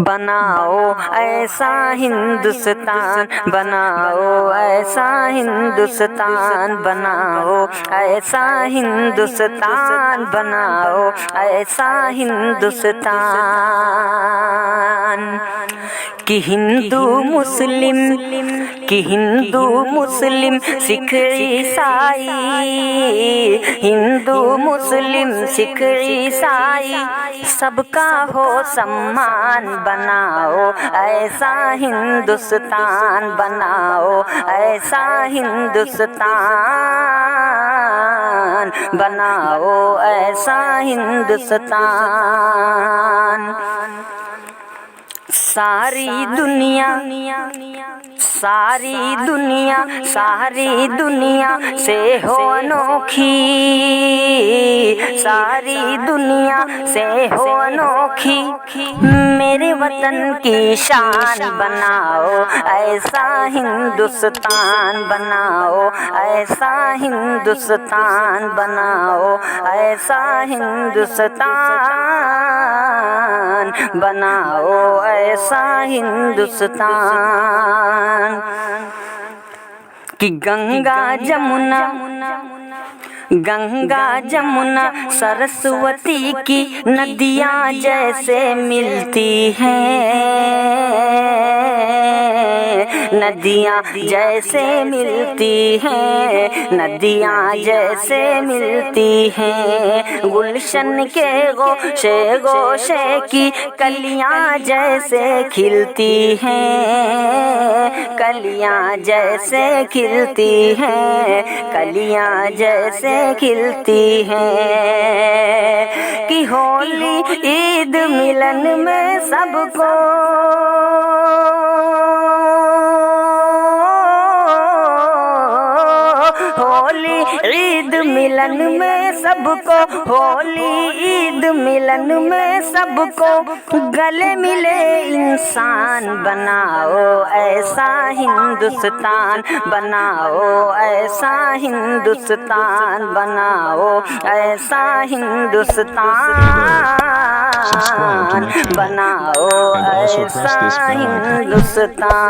بناؤ ایسا ہندوستان، بناؤ ایسا ہندوستان، بناؤ ایسا ہندوستان، بناؤ ایسا ہندوستان کہ ہندو مسلم سکھ عیسائی، ہندو مسلم سکھ عیسائی سب کا ہو سمان، بناؤ ایسا ہندوستان، بناؤ ایسا ہندوستان، بناؤ ایسا ہندوستان۔ ساری دنیا سے ہو انوکھی، ساری دنیا سے ہو انوکھی میرے وطن کی شان، بناؤ ایسا ہندوستان، بناؤ ایسا ہندوستان، بناؤ ایسا ہندوستان، بناؤ ایسا ہندوستان کہ گنگا جمنا سرسوتی کی ندیاں جیسے ملتی ہیں، ندیاں جیسے ملتی ہیں، ندیاں جیسے ملتی ہیں، گلشن کے گوشے گوشے کی کلیاں جیسے کھلتی ہیں، کلیاں جیسے کھلتی ہیں، کلیاں جیسے کھلتی ہیں کہ ہولی عید ملن میں سب کو، ہولی عید ملن میں سب کو، ہولی عید ملن میں سب کو گلے ملے انسان، بناؤ ایسا ہندوستان، بناؤ ایسا ہندوستان، بناؤ ایسا ہندوستان، بناؤ ایسا ہندوستان۔